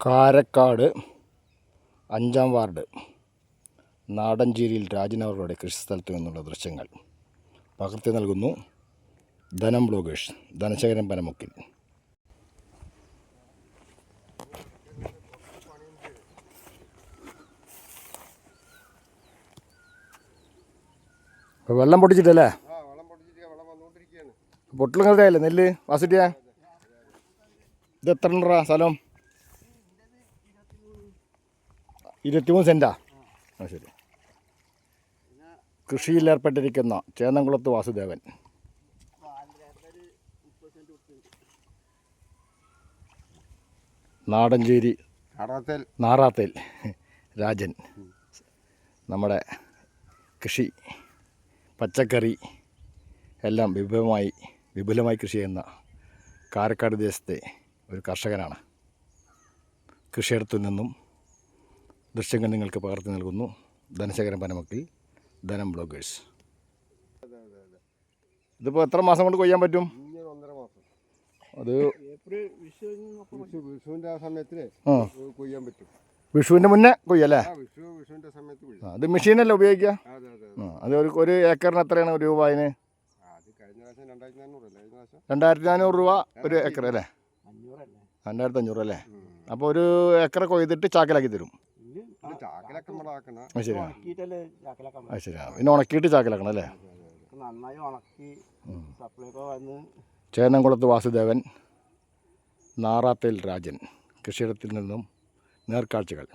Karakkad 5-ാം ward നാടഞ്ചേരിയിൽ രാജനവറുടെ കൃഷിസ്ഥലത്തു നിന്നുള്ള ദൃശ്യങ്ങൾ പകർത്തി നൽകുന്നു ധനം ബ്ലോഗേഴ്സ്. ധനശേഖരൻ പനമുക്കിൽ. വെള്ളം പൊട്ടിച്ചിട്ടല്ലേ? പൊട്ടിലുങ്ങൾക്കായല്ലേ നെല്ല് വാസിറ്റിയാ? ഇത് എത്ര ഉണ്ടോ സ്ഥലം? 23 സെൻറ്റാ? ആ ശരി. കൃഷിയിൽ ഏർപ്പെട്ടിരിക്കുന്ന ചേന്നംകുളത്ത് വാസുദേവൻ. നാടഞ്ചേരി നാറാത്തേൽ രാജൻ. നമ്മുടെ കൃഷി പച്ചക്കറി എല്ലാം വിപുലമായി കൃഷി ചെയ്യുന്ന കാരക്കാട് ദേശത്തെ ഒരു കർഷകനാണ്. കൃഷിയിടത്തു നിന്നും ദൃശ്യങ്ങൾ നിങ്ങൾക്ക് പകർത്തി നൽകുന്നു ധനശേഖരൻ പനമുക്കിൽ, ധനം ബ്ലോഗേഴ്സ്. ഇതിപ്പോൾ എത്ര മാസം കൊണ്ട് കൊയ്യാൻ പറ്റും? അത് വിഷുവിൻ്റെ മുന്നേ കൊയ്യല്ലേ? അത് മെഷീനല്ലേ ഉപയോഗിക്കുക? അത് ഒരു ഏക്കറിന് എത്രയാണ് രൂപ? അതിന് 2400 രൂപ ഒരു ഏക്കർ അല്ലേ? 2500 അല്ലേ? അപ്പോൾ ഒരു ഏക്കർ കൊയ്തിട്ട് ചാക്കിലാക്കി തരും. ശരിയാണ്. ശരിയാണ്. പിന്നെ ഉണക്കിയിട്ട് ചാക്കിലാക്കണം അല്ലേ? ചേന്നംകുളത്ത് വാസുദേവൻ, നാറാത്തേൽ രാജൻ. കൃഷിയിടത്തിൽ നിന്നും നേർക്കാഴ്ചകൾ.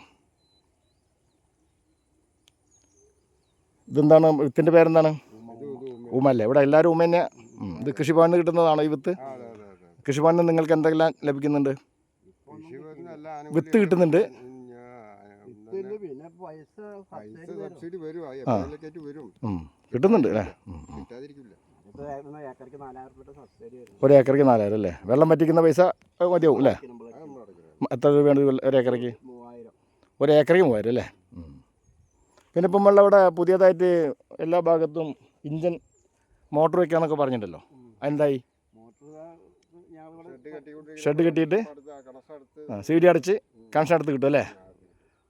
ഇതെന്താണ് വിത്തിൻ്റെ പേരെന്താണ്? ഉമല്ലേ? ഇവിടെ എല്ലാവരും ഉമ തന്നെ. ഇത് കൃഷിഭവനിൽ നിന്ന് കിട്ടുന്നതാണോ ഈ വിത്ത്? കൃഷിഭവനിൽ നിന്ന് നിങ്ങൾക്ക് എന്തെല്ലാം ലഭിക്കുന്നുണ്ട്? വിത്ത് കിട്ടുന്നുണ്ട്. കിട്ടുന്നുണ്ട് അല്ലേ? ഒരു ഏക്കർക്ക് 4000 അല്ലേ? വെള്ളം പറ്റിക്കുന്ന പൈസ മതിയാവും അല്ലേ? എത്ര രൂപയാണ് ഒരു ഏക്കറയ്ക്ക്? ഒരു ഏക്കറയ്ക്ക് 3000 അല്ലേ? പിന്നെ ഇപ്പം നമ്മളിവിടെ പുതിയതായിട്ട് എല്ലാ ഭാഗത്തും ഇഞ്ചൻ മോട്ടർ വയ്ക്കാന്നൊക്കെ പറഞ്ഞിട്ടുണ്ടല്ലോ, എന്തായി? ഷെഡ് കെട്ടിയിട്ട് CD അടച്ച് കണക്ഷൻ എടുത്ത് കിട്ടും അല്ലേ?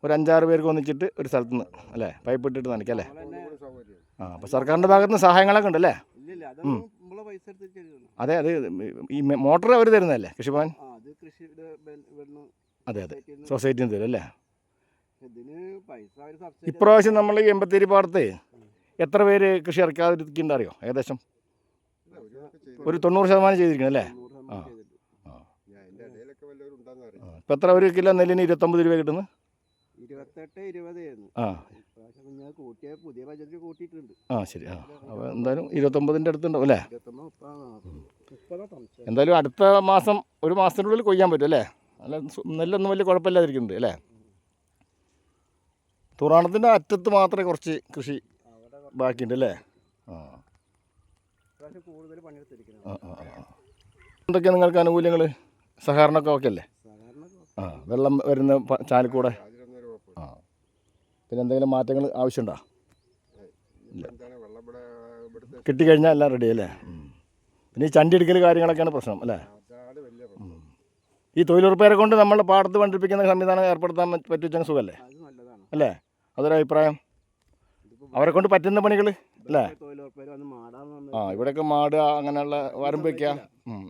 ഒരു 5-6 പേർക്ക് ഒന്നിച്ചിട്ട് ഒരു സ്ഥലത്ത് നിന്ന് അല്ലേ പൈപ്പ് ഇട്ടിട്ട് നനയ്ക്കല്ലേ? അപ്പോൾ സർക്കാരിൻ്റെ ഭാഗത്ത് നിന്ന് സഹായങ്ങളൊക്കെ ഉണ്ടല്ലേ? അതെ, അത് ഈ മോട്ടർ അവർ തരുന്നതല്ലേ കൃഷിഭവൻ? അതെ, സൊസൈറ്റിയിൽ നിന്ന് തരും അല്ലേ? ഇപ്രാവശ്യം നമ്മൾ ഈ എമ്പത്തേരി പാടത്ത് എത്ര പേര് കൃഷി ഇറക്കാതിരിക്കുന്നുണ്ട് അറിയോ? ഏകദേശം ഒരു 90% ചെയ്തിരിക്കണം അല്ലേ? ഇപ്പം എത്ര ഒരു കിലോ നെല്ലിന് 29 രൂപ കിട്ടുന്നു? 28-20 ശരി. അപ്പോൾ എന്തായാലും 29ൻ്റെ അടുത്തുണ്ടാവും അല്ലേ? എന്തായാലും അടുത്ത മാസം, ഒരു മാസത്തിനുള്ളിൽ കൊയ്യാൻ പറ്റും അല്ലേ? അല്ല, നെല്ലൊന്നും വലിയ കുഴപ്പമില്ലാതിരിക്കുന്നുണ്ട് അല്ലേ? തുറാണത്തിൻ്റെ അറ്റത്ത് മാത്രമേ കുറച്ച് കൃഷി ബാക്കിയുണ്ട് അല്ലേ? എന്തൊക്കെയാണ് നിങ്ങൾക്ക് ആനുകൂല്യങ്ങൾ? സഹകരണമൊക്കെ ഓക്കെ അല്ലേ? വെള്ളം വരുന്ന ചാലിൽ കൂടെ. പിന്നെ എന്തെങ്കിലും മാറ്റങ്ങൾ ആവശ്യമുണ്ടോ? കിട്ടിക്കഴിഞ്ഞാൽ എല്ലാം റെഡി അല്ലേ? പിന്നെ ഈ ചണ്ടി എടുക്കൽ കാര്യങ്ങളൊക്കെയാണ് പ്രശ്നം അല്ലേ? ഈ തൊഴിലുറപ്പുകാരെ കൊണ്ട് നമ്മൾ പാടത്ത് പണിപ്പിക്കുന്ന സംവിധാനം ഏർപ്പെടുത്താൻ പറ്റുവെച്ചാൽ സുഖമല്ലേ അല്ലേ? അതൊരു അഭിപ്രായം. അവരെ കൊണ്ട് പറ്റുന്ന പണികൾ അല്ലേ? ഇവിടെയൊക്കെ മാടുക, അങ്ങനെയുള്ള വരമ്പ് വയ്ക്കുക,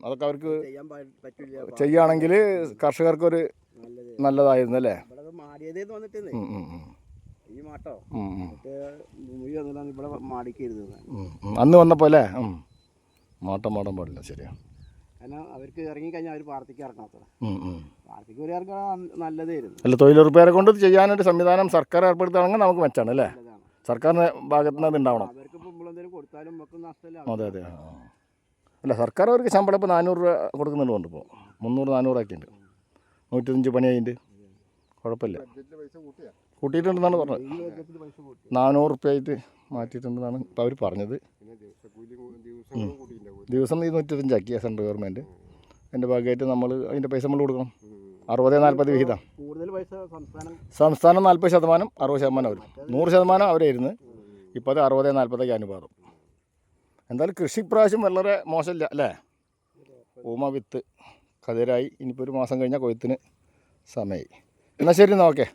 അതൊക്കെ അവർക്ക് ചെയ്യുകയാണെങ്കിൽ കർഷകർക്കൊരു നല്ലതായിരുന്നു അല്ലേ? അന്ന് വന്നപ്പോ അല്ലേ? മാട്ടം പാടില്ല. ശരിയാ. അവർക്ക് ഇറങ്ങിക്കഴിഞ്ഞാൽ അവർ പാർട്ടിക്ക് ഇറങ്ങാത്തത്. നല്ലതായിരുന്നു. അല്ല, തൊഴിലുറപ്പുകാരെ കൊണ്ട് ചെയ്യാനൊരു സംവിധാനം സർക്കാർ ഏർപ്പെടുത്തുകയാണെങ്കിൽ നമുക്ക് മെച്ചാണ് അല്ലേ? സർക്കാരിൻ്റെ ഭാഗത്ത് നിന്ന് അത് ഉണ്ടാവണം. അതെ. അല്ല, സർക്കാർ അവർക്ക് ശമ്പളം ഇപ്പോൾ 400 രൂപ കൊടുക്കുന്നുണ്ട്. ഇപ്പോൾ 300-400 ആക്കിയിട്ടുണ്ട്. 105 പണിയായിട്ട് കുഴപ്പമില്ല. കൂട്ടിയിട്ടുണ്ടെന്നാണ് പറഞ്ഞത്. 400 റുപ്യ ആയിട്ട് മാറ്റിയിട്ടുണ്ടെന്നാണ് ഇപ്പോൾ അവർ പറഞ്ഞത്. ദിവസം 125 ആക്കി സെൻട്രൽ ഗവൺമെൻറ്. അതിൻ്റെ ഭാഗമായിട്ട് നമ്മൾ അതിൻ്റെ പൈസ നമ്മൾ കൊടുക്കണം. 60-40 വിഹിതം. സംസ്ഥാനം 40%, 60% അവർ. 100% അവരായിരുന്നു. ഇപ്പോൾ അത് 60-40 അനുപാതം. എന്തായാലും കൃഷി ഇപ്രാവശ്യം വളരെ മോശമില്ല അല്ലേ? ഊമ വിത്ത് കതിരായി. ഇനിയിപ്പോൾ ഒരു മാസം കഴിഞ്ഞാൽ കൊയ്ത്തിന് സമയമായി. എന്നാൽ ശരി എന്നാൽ ഓക്കെ.